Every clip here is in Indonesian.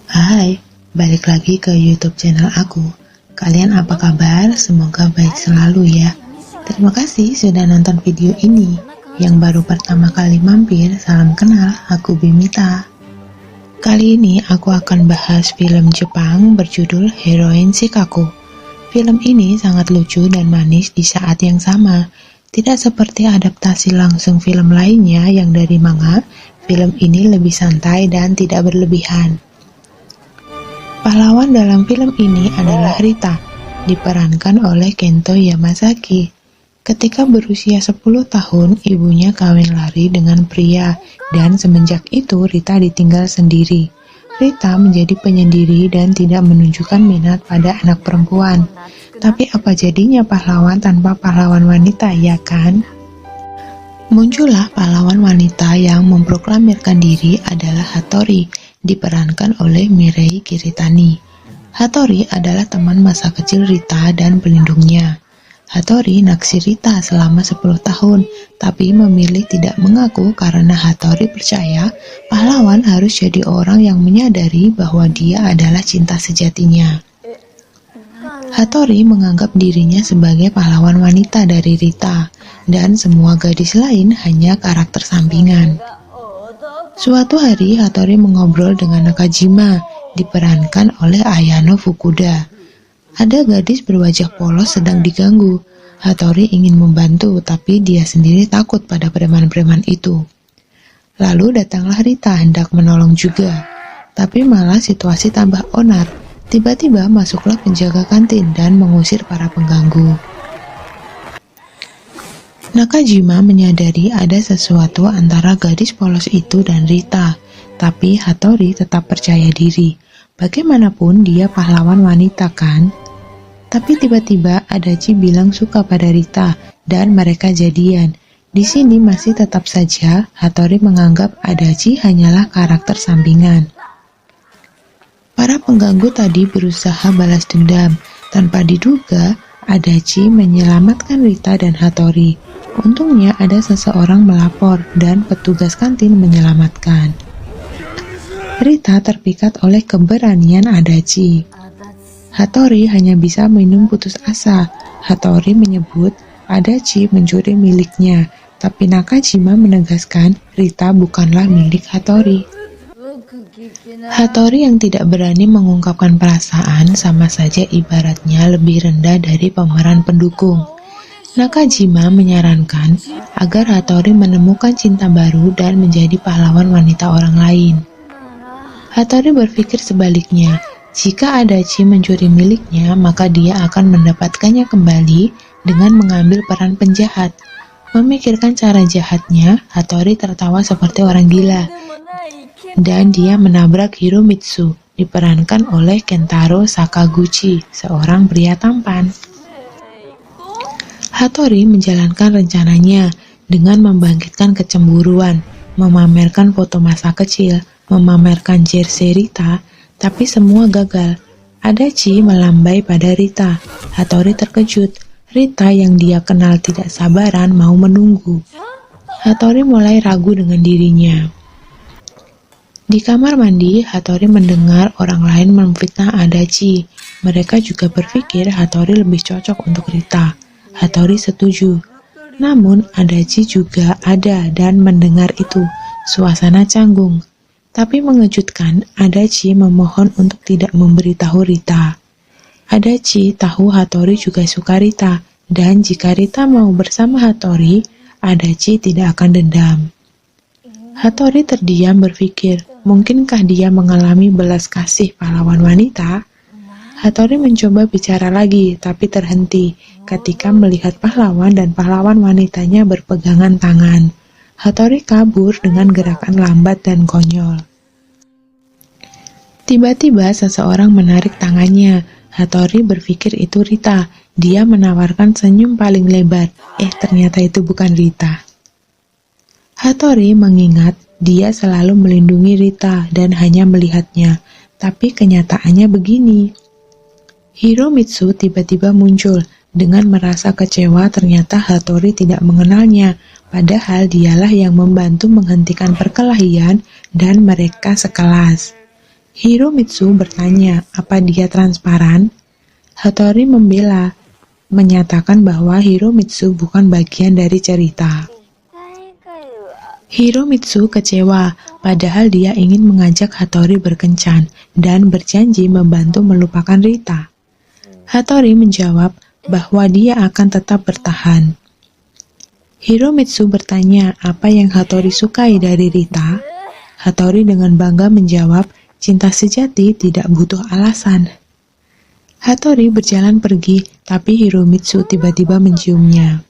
Hai, balik lagi ke YouTube channel aku. Kalian apa kabar? Semoga baik selalu ya. Terima kasih sudah nonton video ini. Yang baru pertama kali mampir, salam kenal, aku Bimita. Kali ini aku akan bahas film Jepang berjudul Heroine Shikaku. Film ini sangat lucu dan manis di saat yang sama. Tidak seperti adaptasi langsung film lainnya yang dari manga, film ini lebih santai dan tidak berlebihan. Pahlawan dalam film ini adalah Rita, diperankan oleh Kento Yamazaki. Ketika berusia 10 tahun, ibunya kawin lari dengan pria, dan semenjak itu Rita ditinggal sendiri. Rita menjadi penyendiri dan tidak menunjukkan minat pada anak perempuan. Tapi apa jadinya pahlawan tanpa pahlawan wanita, ya kan? Muncullah pahlawan wanita yang memproklamirkan diri adalah Hattori, diperankan oleh Mirei Kiritani. Hattori adalah teman masa kecil Rita dan pelindungnya. Hattori naksir Rita selama 10 tahun, tapi memilih tidak mengaku karena Hattori percaya pahlawan harus jadi orang yang menyadari bahwa dia adalah cinta sejatinya. Hattori menganggap dirinya sebagai pahlawan wanita dari Rita, dan semua gadis lain hanya karakter sampingan. Suatu hari, Hattori mengobrol dengan Nakajima, diperankan oleh Ayano Fukuda. Ada gadis berwajah polos sedang diganggu. Hattori ingin membantu, tapi dia sendiri takut pada preman-preman itu. Lalu datanglah Rita hendak menolong juga. Tapi malah situasi tambah onar. Tiba-tiba masuklah penjaga kantin dan mengusir para pengganggu. Nakajima menyadari ada sesuatu antara gadis polos itu dan Rita, tapi Hattori tetap percaya diri. Bagaimanapun dia pahlawan wanita kan? Tapi tiba-tiba Adachi bilang suka pada Rita dan mereka jadian. Di sini masih tetap saja Hattori menganggap Adachi hanyalah karakter sampingan. Para pengganggu tadi berusaha balas dendam. Tanpa diduga, Adachi menyelamatkan Rita dan Hattori. Untungnya ada seseorang melapor dan petugas kantin menyelamatkan. Rita terpikat oleh keberanian Adachi. Hattori hanya bisa minum putus asa. Hattori menyebut Adachi mencuri miliknya, tapi Nakajima menegaskan Rita bukanlah milik Hattori. Hattori yang tidak berani mengungkapkan perasaan sama saja ibaratnya lebih rendah dari pemeran pendukung. Nakajima menyarankan agar Hattori menemukan cinta baru dan menjadi pahlawan wanita orang lain. Hattori berpikir sebaliknya, jika Adachi mencuri miliknya, maka dia akan mendapatkannya kembali dengan mengambil peran penjahat. Memikirkan cara jahatnya, Hattori tertawa seperti orang gila, dan dia menabrak Hiromitsu, diperankan oleh Kentaro Sakaguchi, seorang pria tampan. Hattori menjalankan rencananya dengan membangkitkan kecemburuan, memamerkan foto masa kecil, memamerkan jersey Rita, tapi semua gagal. Adachi melambai pada Rita. Hattori terkejut. Rita yang dia kenal tidak sabaran mau menunggu. Hattori mulai ragu dengan dirinya. Di kamar mandi, Hattori mendengar orang lain memfitnah Adachi. Mereka juga berpikir Hattori lebih cocok untuk Rita. Hattori setuju. Namun Adachi juga ada dan mendengar itu. Suasana canggung. Tapi mengejutkan, Adachi memohon untuk tidak memberitahu Rita. Adachi tahu Hattori juga suka Rita, dan jika Rita mau bersama Hattori, Adachi tidak akan dendam. Hattori terdiam berpikir, mungkinkah dia mengalami belas kasih pahlawan wanita? Hattori mencoba bicara lagi, tapi terhenti ketika melihat pahlawan dan pahlawan wanitanya berpegangan tangan. Hattori kabur dengan gerakan lambat dan konyol. Tiba-tiba seseorang menarik tangannya. Hattori berpikir itu Rita. Dia menawarkan senyum paling lebar. Ternyata itu bukan Rita. Hattori mengingat dia selalu melindungi Rita dan hanya melihatnya. Tapi kenyataannya begini. Hiromitsu tiba-tiba muncul. Dengan merasa kecewa ternyata Hattori tidak mengenalnya. Padahal dialah yang membantu menghentikan perkelahian dan mereka sekelas. Hiromitsu bertanya apa dia transparan. Hattori membela, menyatakan bahwa Hiromitsu bukan bagian dari cerita. Hiromitsu kecewa, padahal dia ingin mengajak Hattori berkencan dan berjanji membantu melupakan Rita. Hattori menjawab bahwa dia akan tetap bertahan. Hiromitsu bertanya apa yang Hattori sukai dari Rita. Hattori dengan bangga menjawab, cinta sejati tidak butuh alasan. Hattori berjalan pergi, tapi Hiromitsu tiba-tiba menciumnya.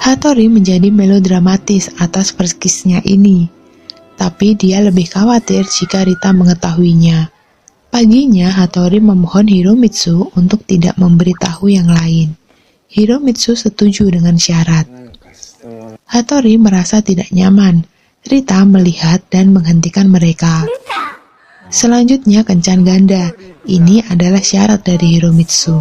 Hattori menjadi melodramatis atas perkisnya ini, tapi dia lebih khawatir jika Rita mengetahuinya. Paginya, Hattori memohon Hiromitsu untuk tidak memberitahu yang lain. Hiromitsu setuju dengan syarat. Hattori merasa tidak nyaman. Rita melihat dan menghentikan mereka. Selanjutnya kencan ganda. Ini adalah syarat dari Hiromitsu.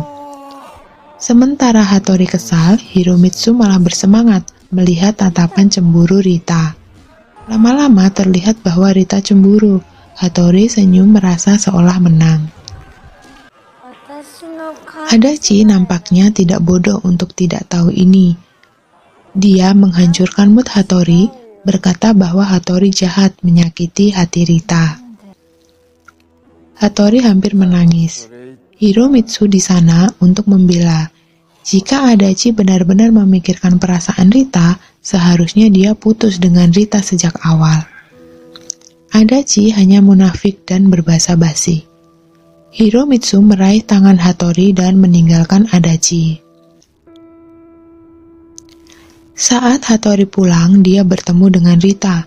Sementara Hattori kesal, Hiromitsu malah bersemangat melihat tatapan cemburu Rita. Lama-lama terlihat bahwa Rita cemburu. Hattori senyum merasa seolah menang. Adachi nampaknya tidak bodoh untuk tidak tahu ini. Dia menghancurkan mood Hattori, berkata bahwa Hattori jahat menyakiti hati Rita. Hattori hampir menangis. Hiromitsu di sana untuk membela. Jika Adachi benar-benar memikirkan perasaan Rita, seharusnya dia putus dengan Rita sejak awal. Adachi hanya munafik dan berbasa-basi. Hiromitsu meraih tangan Hattori dan meninggalkan Adachi. Saat Hattori pulang, dia bertemu dengan Rita.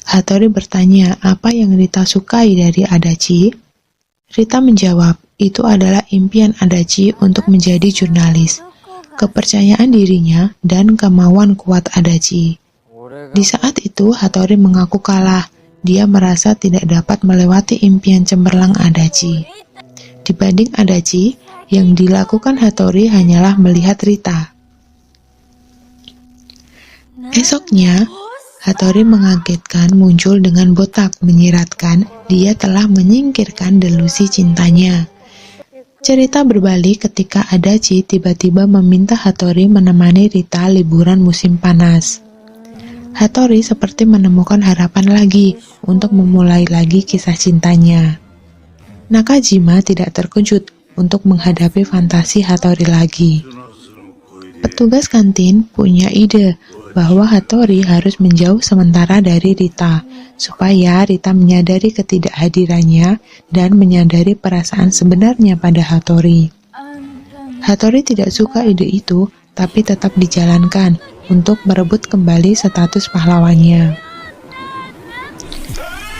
Hattori bertanya apa yang Rita sukai dari Adachi. Rita menjawab, itu adalah impian Adachi untuk menjadi jurnalis, kepercayaan dirinya, dan kemauan kuat Adachi. Di saat itu, Hattori mengaku kalah. Dia merasa tidak dapat melewati impian cemerlang Adachi. Dibanding Adachi, yang dilakukan Hattori hanyalah melihat Rita. Esoknya, Hattori mengagetkan muncul dengan botak menyiratkan dia telah menyingkirkan delusi cintanya. Cerita berbalik ketika Adachi tiba-tiba meminta Hattori menemani Rita liburan musim panas. Hattori seperti menemukan harapan lagi untuk memulai lagi kisah cintanya. Nakajima tidak terkejut untuk menghadapi fantasi Hattori lagi. Petugas kantin punya ide bahwa Hattori harus menjauh sementara dari Rita, supaya Rita menyadari ketidakhadirannya dan menyadari perasaan sebenarnya pada Hattori. Hattori tidak suka ide itu, tapi tetap dijalankan untuk merebut kembali status pahlawannya.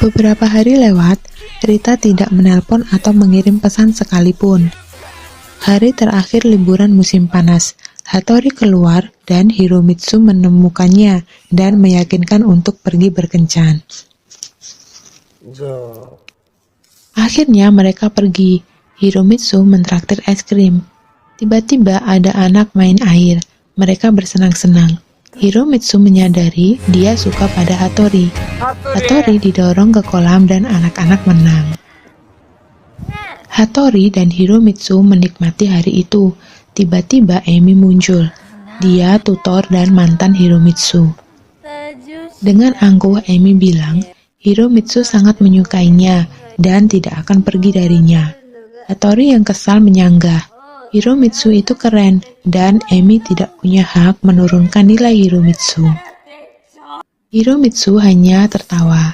Beberapa hari lewat, Rita tidak menelpon atau mengirim pesan sekalipun. Hari terakhir liburan musim panas, Hattori keluar dan Hiromitsu menemukannya dan meyakinkan untuk pergi berkencan. Akhirnya mereka pergi. Hiromitsu mentraktir es krim. Tiba-tiba ada anak main air. Mereka bersenang-senang. Hiromitsu menyadari dia suka pada Hattori. Hattori didorong ke kolam dan anak-anak menang. Hattori dan Hiromitsu menikmati hari itu. Tiba-tiba Emi muncul. Dia tutor dan mantan Hiromitsu. Dengan angkuh Emi bilang, Hiromitsu sangat menyukainya dan tidak akan pergi darinya. Hattori yang kesal menyanggah. Hiromitsu itu keren, dan Emi tidak punya hak menurunkan nilai Hiromitsu. Hiromitsu hanya tertawa.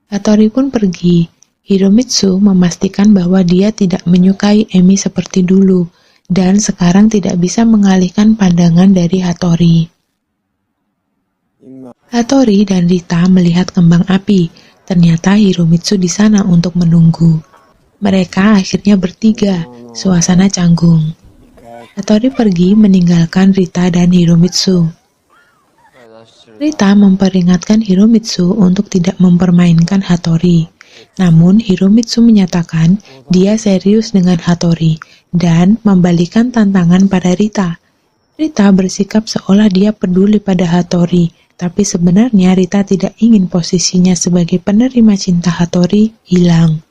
Hattori pun pergi. Hiromitsu memastikan bahwa dia tidak menyukai Emi seperti dulu, dan sekarang tidak bisa mengalihkan pandangan dari Hattori. Hattori dan Rita melihat kembang api. Ternyata Hiromitsu di sana untuk menunggu. Mereka akhirnya bertiga. Suasana canggung. Hattori pergi meninggalkan Rita dan Hiromitsu. Rita memperingatkan Hiromitsu untuk tidak mempermainkan Hattori. Namun Hiromitsu menyatakan dia serius dengan Hattori dan membalikan tantangan pada Rita. Rita bersikap seolah dia peduli pada Hattori, tapi sebenarnya Rita tidak ingin posisinya sebagai penerima cinta Hattori hilang.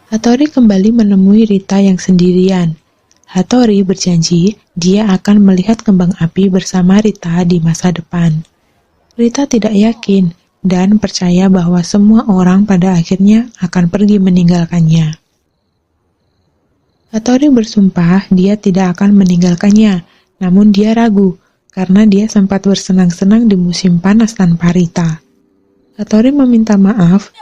Hattori kembali menemui Rita yang sendirian. Hattori berjanji dia akan melihat kembang api bersama Rita di masa depan. Rita tidak yakin dan percaya bahwa semua orang pada akhirnya akan pergi meninggalkannya. Hattori bersumpah dia tidak akan meninggalkannya, namun dia ragu karena dia sempat bersenang-senang di musim panas tanpa Rita. Hattori meminta maaf.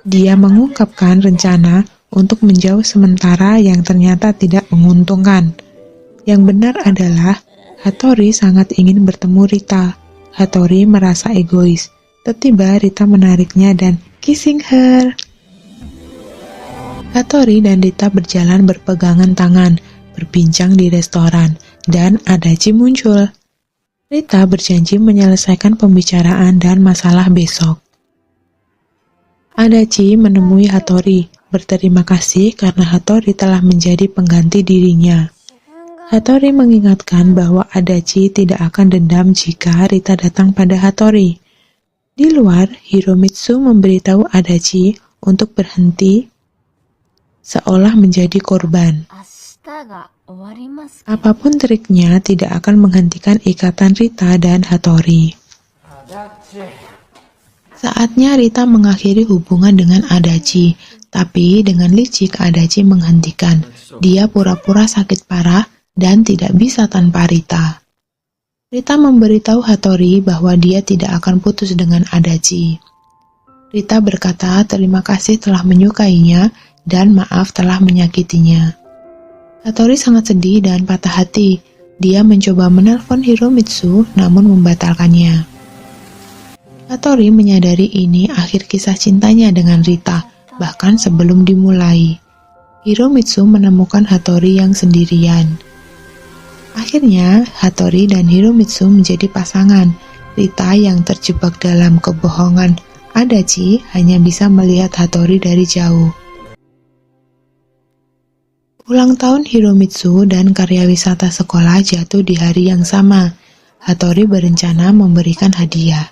Dia mengungkapkan rencana untuk menjauh sementara yang ternyata tidak menguntungkan. Yang benar adalah Hattori sangat ingin bertemu Rita. Hattori merasa egois. Tiba-tiba Rita menariknya dan kissing her. Hattori dan Rita berjalan berpegangan tangan, berbincang di restoran, dan Adachi muncul. Rita berjanji menyelesaikan pembicaraan dan masalah besok. Adachi menemui Hattori, berterima kasih karena Hattori telah menjadi pengganti dirinya. Hattori mengingatkan bahwa Adachi tidak akan dendam jika Rita datang pada Hattori. Di luar, Hiromitsu memberitahu Adachi untuk berhenti seolah menjadi korban. Apapun triknya tidak akan menghentikan ikatan Rita dan Hattori. Saatnya Rita mengakhiri hubungan dengan Adachi, tapi dengan licik Adachi menghentikan. Dia pura-pura sakit parah dan tidak bisa tanpa Rita. Rita memberitahu Hattori bahwa dia tidak akan putus dengan Adachi. Rita berkata terima kasih telah menyukainya dan maaf telah menyakitinya. Hattori sangat sedih dan patah hati. Dia mencoba menelpon Hiromitsu namun membatalkannya. Hattori menyadari ini akhir kisah cintanya dengan Rita, bahkan sebelum dimulai. Hiromitsu menemukan Hattori yang sendirian. Akhirnya, Hattori dan Hiromitsu menjadi pasangan. Rita yang terjebak dalam kebohongan Adachi hanya bisa melihat Hattori dari jauh. Ulang tahun Hiromitsu dan karya wisata sekolah jatuh di hari yang sama. Hattori berencana memberikan hadiah.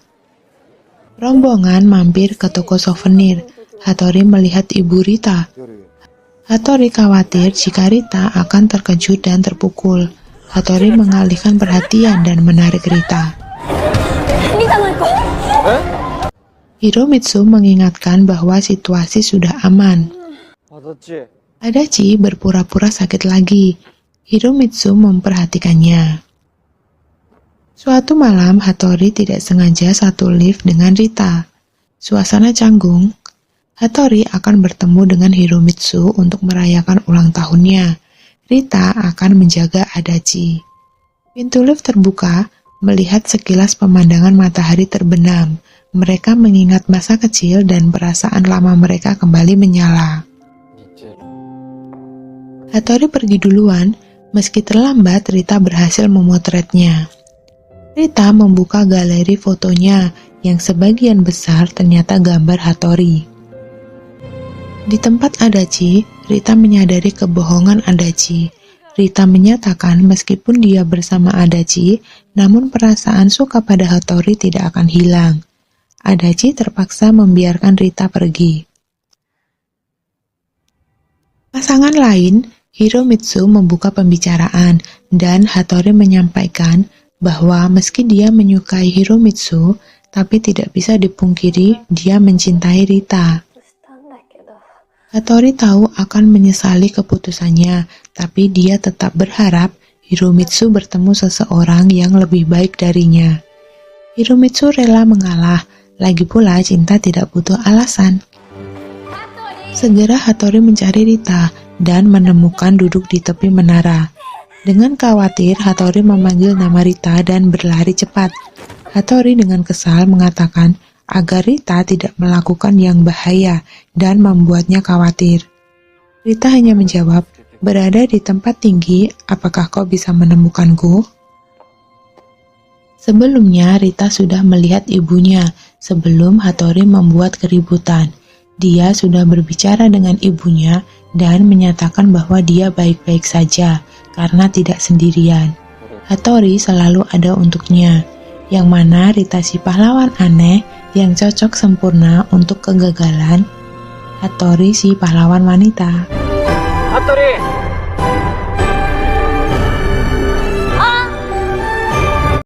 Rombongan mampir ke toko souvenir. Hattori melihat ibu Rita. Hattori khawatir jika Rita akan terkejut dan terpukul. Hattori mengalihkan perhatian dan menarik Rita. Hiromitsu mengingatkan bahwa situasi sudah aman. Adachi berpura-pura sakit lagi. Hiromitsu memperhatikannya. Suatu malam, Hattori tidak sengaja satu lift dengan Rita. Suasana canggung. Hattori akan bertemu dengan Hiromitsu untuk merayakan ulang tahunnya. Rita akan menjaga Adachi. Pintu lift terbuka, melihat sekilas pemandangan matahari terbenam. Mereka mengingat masa kecil dan perasaan lama mereka kembali menyala. Hattori pergi duluan, meski terlambat Rita berhasil memotretnya. Rita membuka galeri fotonya yang sebagian besar ternyata gambar Hattori. Di tempat Adachi, Rita menyadari kebohongan Adachi. Rita menyatakan meskipun dia bersama Adachi, namun perasaan suka pada Hattori tidak akan hilang. Adachi terpaksa membiarkan Rita pergi. Pasangan lain, Hiromitsu membuka pembicaraan dan Hattori menyampaikan bahwa meski dia menyukai Hiromitsu, tapi tidak bisa dipungkiri dia mencintai Rita. Hattori tahu akan menyesali keputusannya, tapi dia tetap berharap Hiromitsu bertemu seseorang yang lebih baik darinya. Hiromitsu rela mengalah, lagi pula cinta tidak butuh alasan. Segera Hattori mencari Rita dan menemukan duduk di tepi menara. Dengan khawatir, Hattori memanggil nama Rita dan berlari cepat. Hattori dengan kesal mengatakan agar Rita tidak melakukan yang bahaya dan membuatnya khawatir. Rita hanya menjawab, berada di tempat tinggi, apakah kau bisa menemukanku? Sebelumnya, Rita sudah melihat ibunya sebelum Hattori membuat keributan. Dia sudah berbicara dengan ibunya dan menyatakan bahwa dia baik-baik saja karena tidak sendirian. Hattori selalu ada untuknya, yang mana Rita si pahlawan aneh yang cocok sempurna untuk kegagalan, Hattori si pahlawan wanita. Hattori!